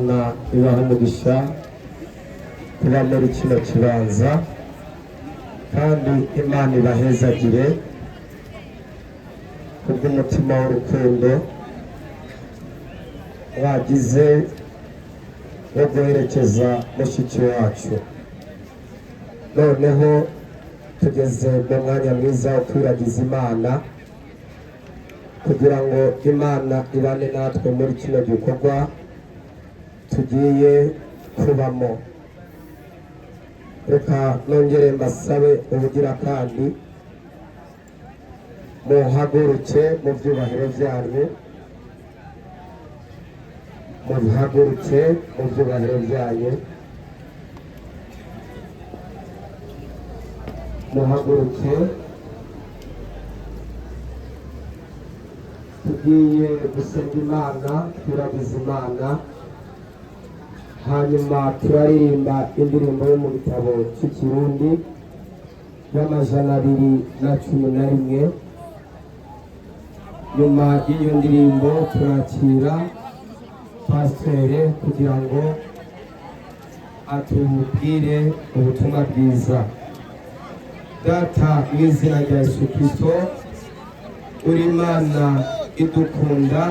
Imana ibaha umugisha kuba muri kino kibanza kandi Imana ibahezagire kubw'umutima w'urukundo bagize wo guherekeza mushiki wacu. Noneho tugeze mu mwanya mwiza wo kwiragiza Imana kugira ngo Imana ibane natwe muri kino gikorwa tugiye kubamo. Reka nongere mbasabe ubugira kandi muhaguruke mu byubahiro byanyu, muhaguruke mu byubahiro byanyu, muhaguruke. Tugiye gusenga Imana, turagiza Imana, hanyuma turaririmba indirimbo yo mu gitabo cy'Ikirundi y'amajana 211. Nyuma y'iyo ndirimbo turakira pasiteri kugira ngo atubwire ubutumwa bwiza. Data mu izina rya Yesu Kristo, uri Imana idukunda,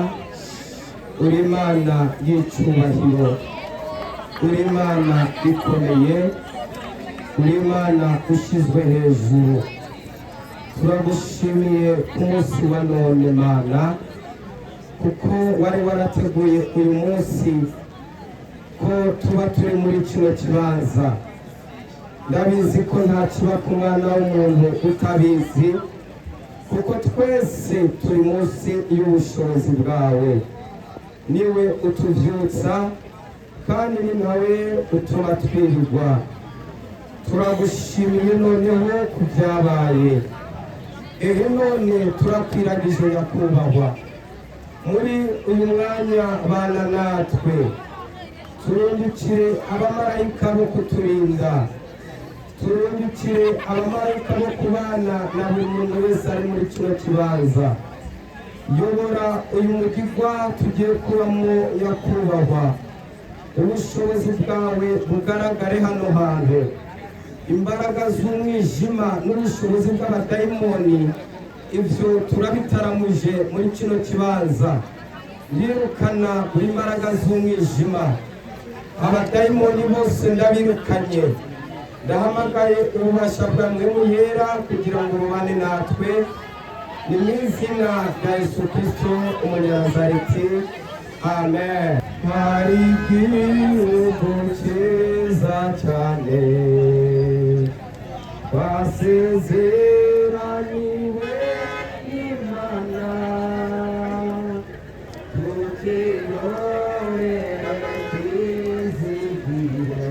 uri Imana y'icyubahiro, uri Imana ikomeye, uri Imana ushyizwe hejuru. Turagushimiye ku munsi wa none Mana, kuko wari warateguye uyu munsi ko tuba turi muri kino kibanza. Ndabizi ko nta kiba ku mwana w'umuntu utabizi, kuko twese turi munsi y'ubushobozi bwawe. Niwe utuvyutsa kandi ni nawe utuma twirirwa. Turagushimiye noneho ku byabaye. Ehe none turakwiragije nyakubahwa, muri uyu mwanya bana natwe, turungikire abamarayika bo kuturinda, turungikire abamarayika bo kubana na buri muntu wese ari muri kino kibanza. Yobora uyu mugirwa tugiye kubamo nyakubahwa, ubushobozi bwawe bugaragare hano hantu. Imbaraga z'umwijima n'ubushobozi bw'abadayimoni, ibyo turabitaramuje muri kino kibanza. Yirukana buri mbaraga z'umwijima, abadayimoni bose ndabirukanye. Ndahamagaye ububasha bwa Mwemu Yera kugira ngo bubane natwe, ni mu izina rya Yesu Kristo Umunyanazareti, amen. Hari igihugu cyiza cyane twasezeraniwe n'Imana, tukirorera twizigire,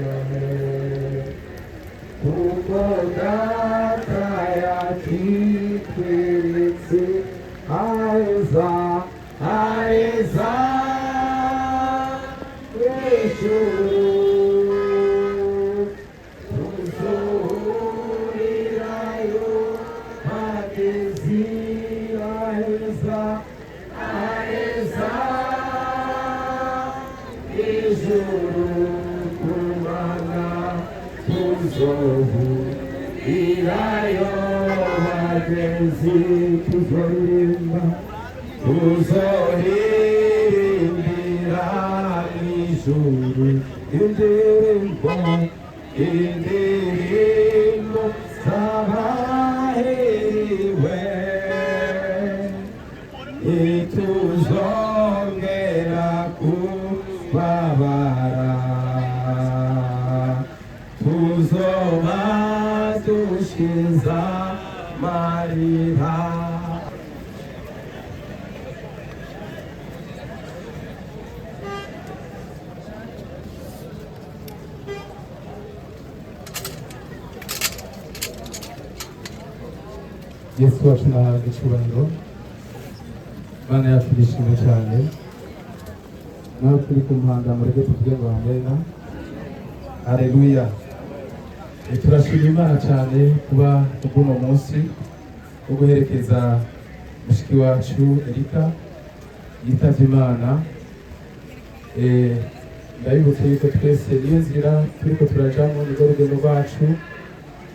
kuko Data yatwitweretse aheza aheza h'ijuru. Tuzurirayo hageze aheza aheza h'ijuru ku Mana. Tuzurirayo hageze, tuzoririmba, tuzoririmbira mw'ijuru indirimbo, indirimbo z'abahiriwe. Ntituzongera kubabara, tuzoba dushize amarira. Yesu wacu nahabwa icyubahiro. Mana yacu turishimye cyane, nawe turi ku muhanda mureke tuvuge ngo amena. Haleluya. Turashima Imana cyane kuba uno munsi wo guherekeza mushiki wacu Erika yitavye Imana. ndabibutse yuko twese niyo nzira turiko turajamo nirwo rugendo rwacu.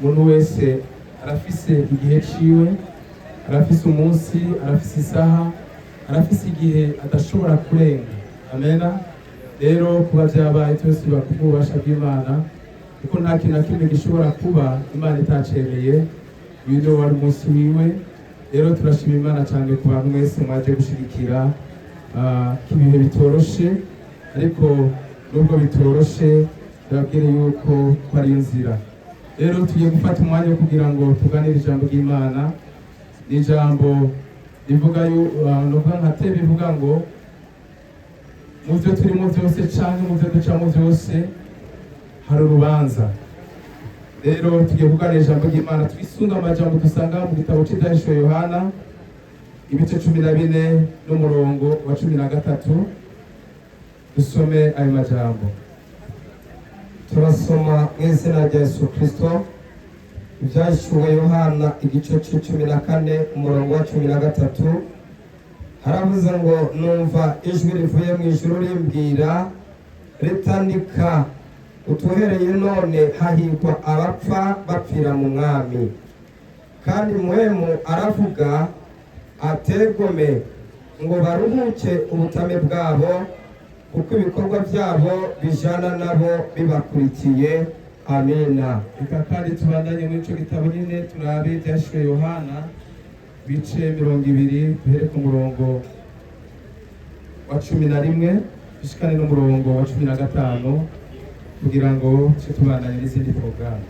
Umuntu wese arafise igihe ciwe, arafise umunsi, arafise isaha, arafise igihe adashobora kurenga. Amena. Rero kuba vyabaye twese bakububasha bw'Imana, kuko nta kintu na kimwe gishobora kuba Imana itacemeye. Uyu niwo wari umunsi wiwe. Rero turashima Imana cyane ku bantu mwese mwaje gushigikira ibihe bitoroshe, ariko nubwo bitoroshe ndababwire yuko ari inzira. Rero tugiye gufata umwanya wo kugira ngo tuganire ijambo ry'Imana. Ni ijambo rivuga nka te bivuga ngo mu byo turimo byose cyangwa mu byo ducamo byose hari urubanza. Rero tugiye kuganira ijambo ry'Imana twisunga amajambo dusanga mu gitabo cy'Ibyahishwe Yohana ibice 14 n'umurongo wa 13. Dusome ayo majambo. Turasoma mu izina rya Yesu Kristo. Ibyahishwe Yohana igice c'14 umurongo wa 13. Haravuze ngo numva ijwi rivuye mu ijuru rimbwira ritandika utuhereye none hahirwa abapfa bapfira mu mwami. Kandi muhemu aravuga ategome ngo baruhuke ubutame bwabo, kuko ibikorwa byabo bijana nabo bibakurikiye. Amina. Reka kandi tubandanye muri ico gitabo nyine turabe Ibyahishwe Yohana bice 20 duhere ku murongo wa 11 bishikane n'umurongo wa 15 kugira ngo tubandanye n'izindi porogaramu.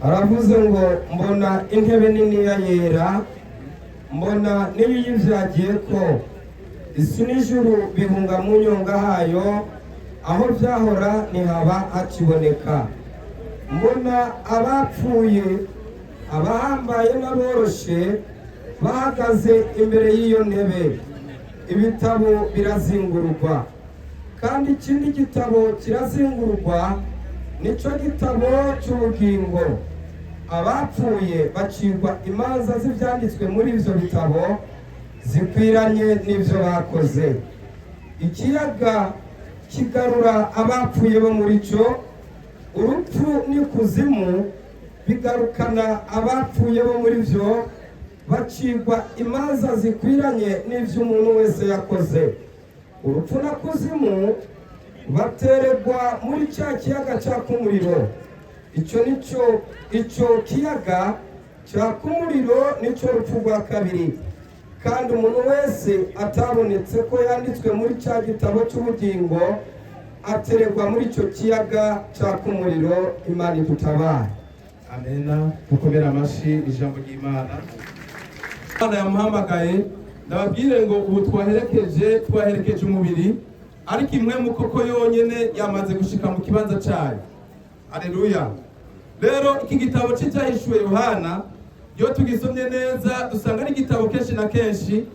Aravuze ngo mbona intebe nini ya yera, mbona n'ibiyi vyagiye ko isi n'ijuru bihunga mu nyonga hayo, aho vyahora ntihaba hakiboneka. Mbona abapfuye, abahambaye n'aboroshe bahagaze imbere y'iyo ntebe. Ibitabo birazingurwa, kandi ikindi gitabo kirazingurwa, nico gitabo cy'ubugingo. Abapfuye bacirwa imanza z'ivyanditswe muri ivyo bitabo zikwiranye n'ivyo bakoze. Ikiyaga kigarura abapfuye bo muri cyo, urupfu n'ikuzimu bigarukana abapfuye bo muri vyo, bacirwa imanza zikwiranye n'ivyo umuntu wese yakoze. Urupfu na kuzimu bateregwa muri cya kiyaga cyaka umuriro. Ico kiyaga cyaka umuriro nico rupfu rwa kabiri. Kandi umuntu wese atabonetse ko yanditswe muri cya gitabo cy'ubugingo ateregwa muri ico kiyaga cyaka umuriro. Imana idutabare. Amena. Mukomera amashi ijambo ry'Imana. Imana yamuhamagaye, ndababwire ngo ubu twaherekeje umubiri, ariko imwe mu koko yonyene yamaze gushika mu kibanza cyayo. Haleluya. Rero iki gitabo cy'Ibyahishwe Yohana iyo tugisomye neza dusanga ari igitabo kenshi na kenshi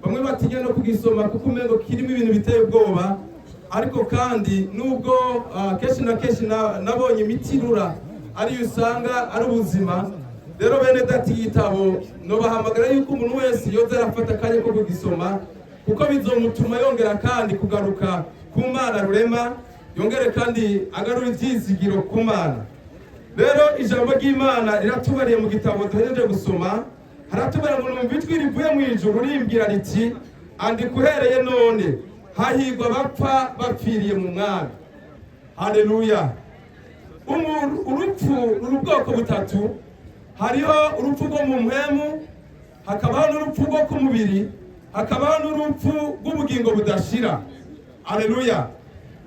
bamwe batinya no kugisoma kuko umengo kirimo ibintu biteye ubwoba, ariko kandi nubwo kenshi na kenshi nabonye imitirura ariyo usanga ari ubuzima. Rero bene dati igitabo nobahamagara yuko umuntu wese yoza arafata akanya ko kugisoma, kuko bizomutuma yongera kandi kugaruka ku Mana rurema, yongere kandi agarura ivyizigiro ku Mana. Rero ijambo ry'Imana riratubariye mu gitabo duhereje gusoma. Haratubara ngo numva ijwi rivuye mu ijuru rimbwira riti andika uhereye none hahirwa abapfa bapfiriye mu mwami. Haleluya. Urupfu ruri ubwoko butatu. Hariho urupfu rwo mu mpwemu, hakabaho n'urupfu rwo ku mubiri, hakabaho n'urupfu rw'ubugingo budashira. Haleluya.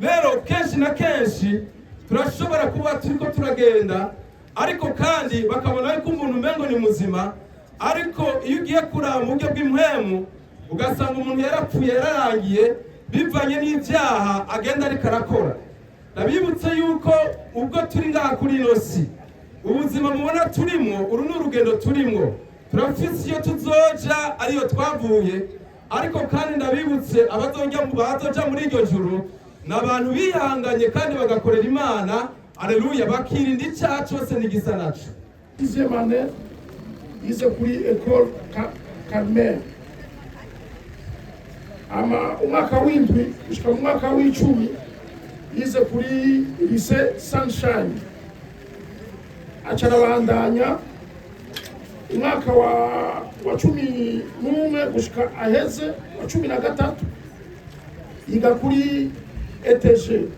Rero kenshi na kenshi turashobora kuba turiko turagenda, ariko kandi bakabona yuko umuntu umengo ni muzima, ariko iyo ugiye kuraba mu buryo bw'impwemu ugasanga umuntu yarapfuye yararangiye bivanye n'ibyaha agenda ariko arakora. Ndabibutse yuko ubwo turi ngaha kuri ino si, ubuzima mubona turimo, uru ni urugendo turimo, turafise iyo tuzoja ariyo twavuye, ariko kandi ndabibutse abazoja muri iryo juru n'abantu bihanganye kandi bagakorera Imana. Haleluya. Bakirinda icyaha cyose n'igisa naco. Izemane yize kuri Ecole Carmel, umwaka w'indwi gushika mu mwaka w'icumi yize kuri lycée Sunshine, aca arabandanya umwaka wa 11 gushika aheze wa 13 yiga kuri ETG,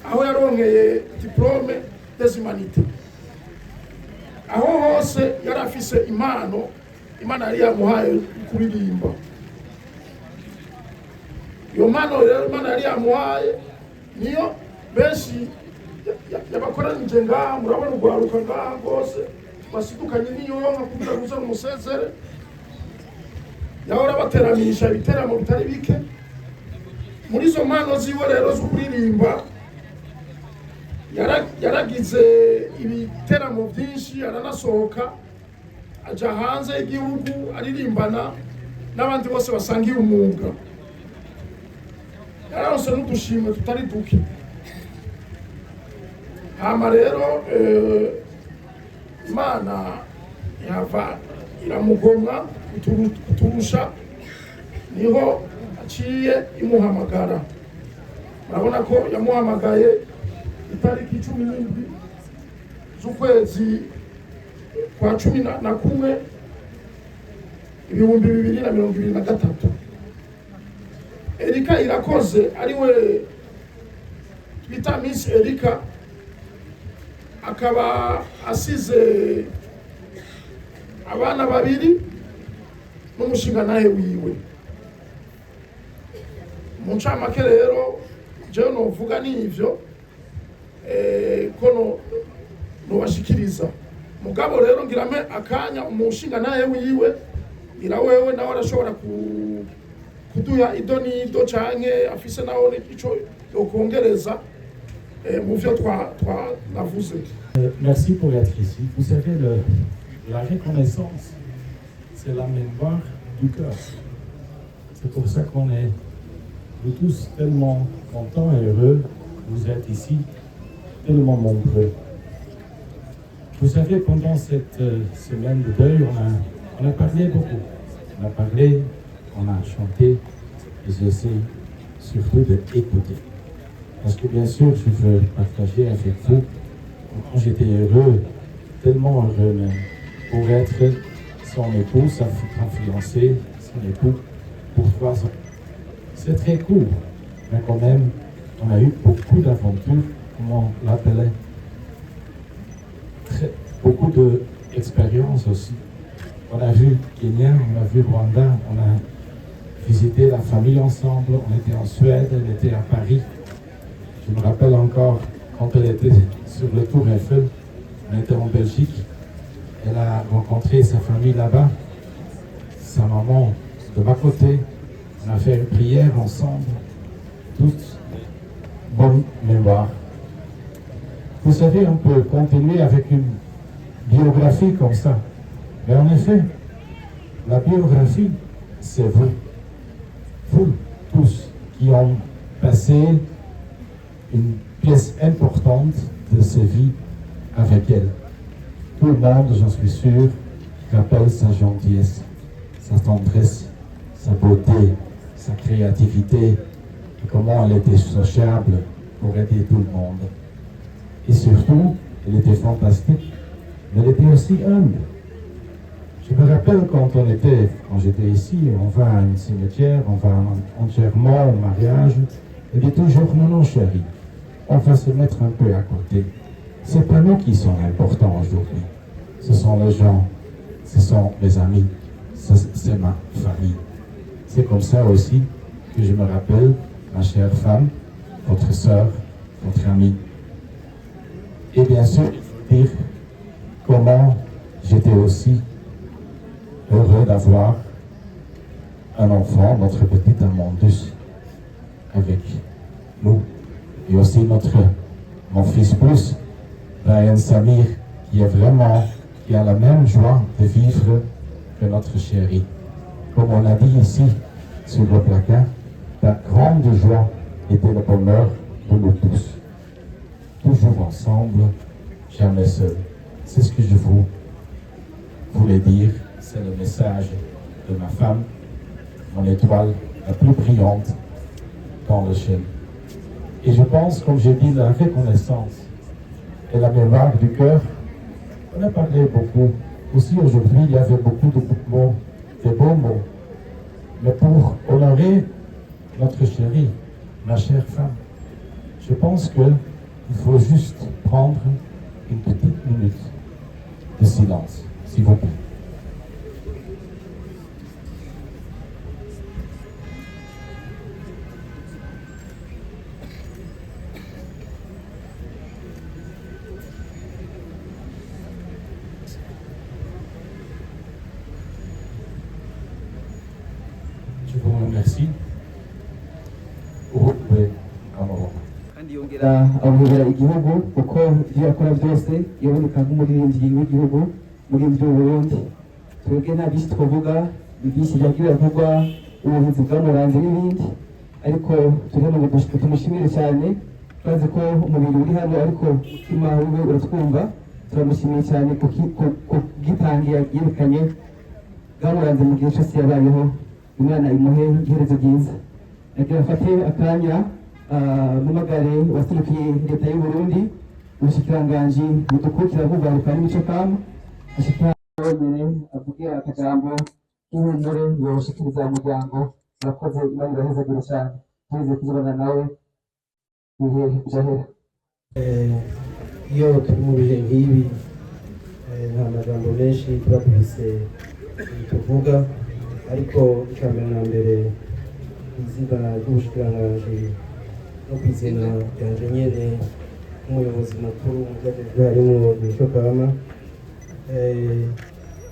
aho yaronkeye diplome des humanités. Aho hose yari afise impano Imana yari yamuhaye kuririmba. Iyo mpano rero Imana yari yamuhaye niyo benshi yabakoranije ngaha, murabona urwaruka ngaha rwose basidukanye n'iyonka kugira ngo uze umusezere. Yahora bateramisha ibiteramo bitari bike. Muri izo mpano ziwe rero zo kuririmba yaragize ibiteramo byinshi, aranasohoka aja hanze y'igihugu aririmbana n'abandi bose basangiye umwuga. Yararonse n'udushimwe tutari duke. Hama rero Imana yava iramugomwa kuturusha, niho aciye imuhamagara. Murabona ko yamuhamagaye itariki 17 z'ukwezi kwa 11 2023. Erika Irakoze ariwe twita Miss Erika, akaba asize abana babiri n'umushingantahe wiwe. Mu ncamake rero jewe novuga n'ivyo ko nobashikiriza. Mugabo rero ngirame akanya umushingantahe wiwe, ngira wewe nawe arashobora kuduha ido n'ido canke afise nawe ico yokongereza mu vyo twavuze. Merci pour être ici. Vous savez, la reconnaissance, c'est la mémoire du cœur. C'est pour ça qu'on est nous tous tellement contents et heureux. Vous êtes ici, tellement nombreux. Vous savez, pendant cette semaine de deuil, on a parlé beaucoup. On a parlé, on a chanté, et j'essaie surtout d'écouter. Parce que bien sûr, je veux partager avec vous quand j'étais heureux, tellement heureux même, pour être son époux, sa fiancée, son époux, pour 3 ans. C'est très court, mais quand même, on a eu beaucoup d'aventures, comme on l'appelait. Beaucoup d'expériences aussi. On a vu Kenya, on a vu Rwanda, on a visité la famille ensemble, on était en Suède, elle était à Paris. Je me rappelle encore quand elle était sur le Tour Eiffel, on était en Belgique. Elle a rencontré sa famille là-bas, sa maman de ma côté. On a fait une prière ensemble, toute bonne mémoire. Vous savez, on peut continuer avec une biographie comme ça. Mais en effet, la biographie, c'est vous. Vous tous qui ont passé une pièce importante de sa vie avec elle. Tout le monde, j'en suis sûr, rappelle sa gentillesse, sa tendresse, sa beauté, sa créativité, et comment elle était sociable pour aider tout le monde. Et surtout, elle était fantastique, mais elle était aussi humble. Je me rappelle quand j'étais ici, on va à un cimetière, on va à un enterrement, au mariage, elle dit toujours non, non chérie, on va se mettre un peu à côté. C'est pas nous qui sommes importants aujourd'hui. Ce sont les gens, ce sont les amis, c'est ma famille. C'est comme ça aussi que je me rappelle, ma chère femme, votre sœur, votre amie. Et bien sûr, il faut dire comment j'étais aussi heureux d'avoir un enfant, notre petit Amandus, avec nous. Et aussi mon fils plus, Brian Samir, qui a la même joie de vivre que notre chérie. Comme on a dit ici, sur le placard, la grande joie était le bonheur de nous tous. Toujours ensemble, jamais seul. C'est ce que je voulais dire. C'est le message de ma femme, mon étoile la plus brillante dans le ciel. Et je pense, comme j'ai dit, la reconnaissance et la mémoire du cœur, on a parlé beaucoup. Aussi aujourd'hui, il y avait beaucoup de mots, de beaux mots. Mais pour honorer notre chérie, ma chère femme, je pense qu'il faut juste prendre une petite minute de silence, s'il vous plaît. Je vous remercie. Uruguay, Cameroun. kandi yongera avugira igihugu kuko ibyo akora byose yaboneka nk'umuririmbyi w'igihugu umuririmbyi w'uburundi twebwe nta byinshi twavuga ibyinshi byagiye biravugwa ubuhinzi bwamuranze n'ibindi ariko turi hano ngo tumushimire cyane turazi ko umubiri uri hano ariko umutima wiwe uratwumva turamushimiye cyane ku bwitange yerekanye bwamuranze mu gihe cyose yabayeho imana imuhe iherezo ryiza nagira afate akanya mpamagare waserukiye leta y'u Burundi umushikiranganji mudukurikira vugaruka n'imico kama ashikira wenyene avuge akajambo k'ihumure yoshikiriza umuryango urakoze imana irahezagire cyane tuze kuzabana nawe ibihe byahera iyo turi mu bihe nk'ibi nta magambo menshi tuba dufise tuvuga ariko icya mbere na mbere izina ry'ubushikiranganji no ku izina ryanje nyene nk'umuyobozi mukuru mu byagejwe harimo imico kama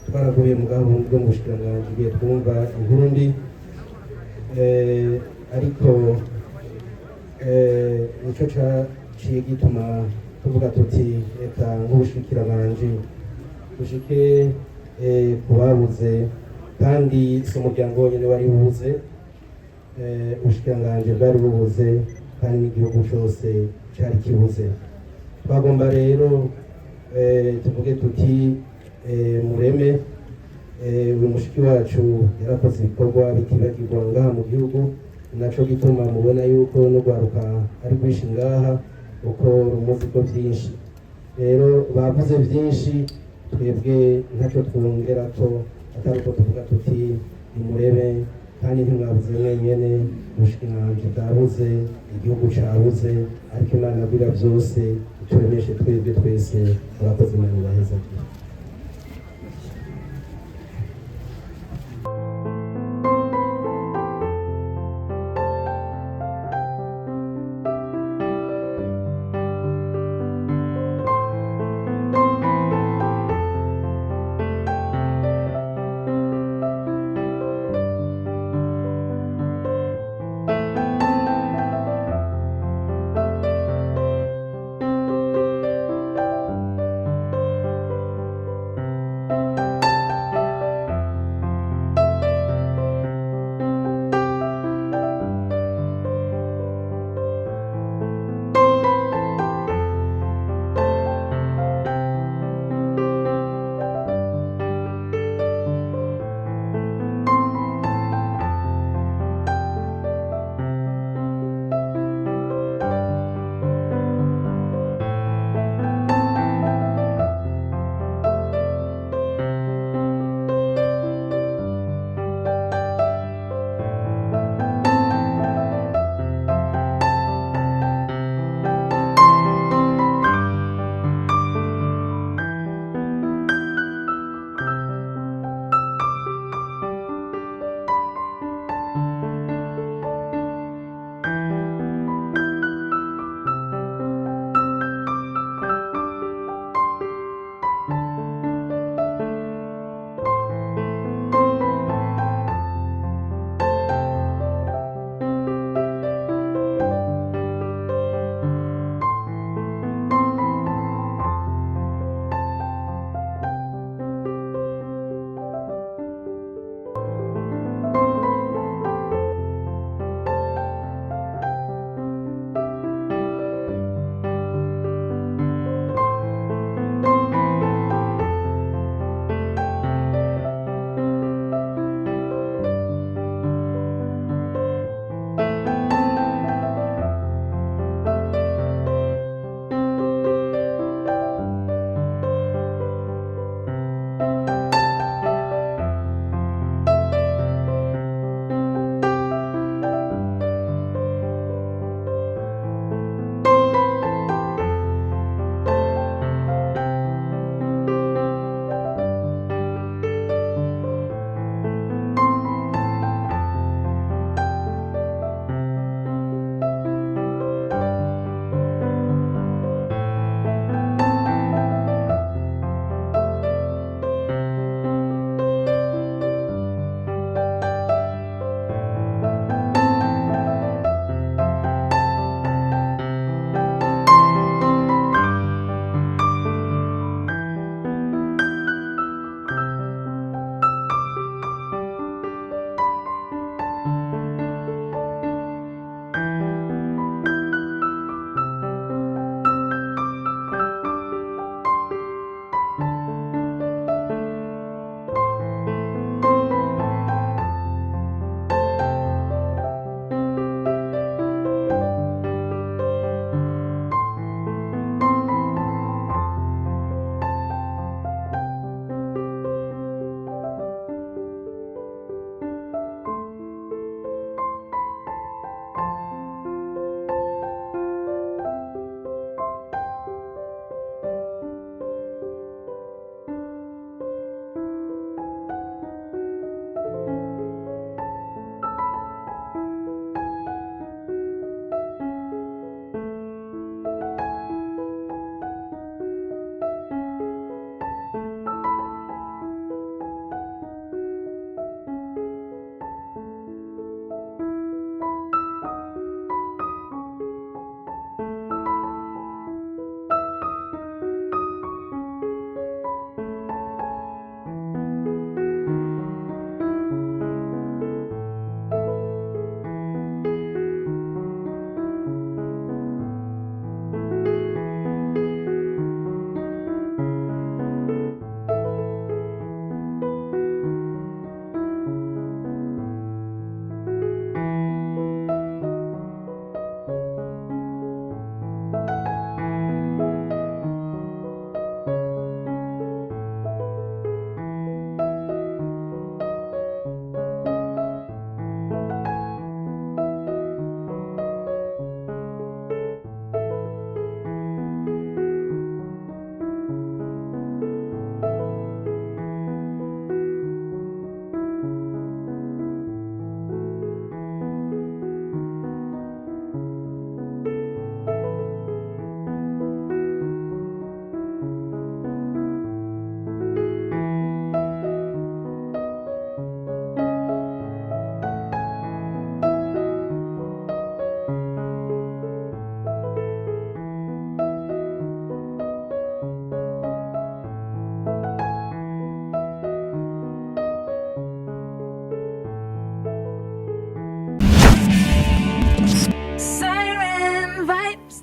twaraguye mu gahunda bwo mu bushikiranganji igihe twumva inkuru mbi ariko nico caciye gituma tuvuga tuti reka nk'ubushikiranganji dushike ku babuze kandi si umuryango wonyine wari bubuze ubushikiranganji bwari bubuze kandi n'igihugu cyose cyari kibuze twagomba rero tuvuge tuti mureme uyu mushiki wacu yarakoze ibikorwa bitibagirwa ngaha mu gihugu naco gituma mubona yuko n'urwaruka ari rwinshi ngaha uko rumuzi ko byinshi rero bavuze byinshi twebwe ntacyo twongera ko atari uko tuvuga tuti nimurebe kandi ntimwabuze mwenyene ubushikiranganji bwabuze igihugu cabuze ariko imana abwira byose ituremeshe twebwe twese murakoze imana ibahezagire.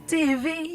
TV.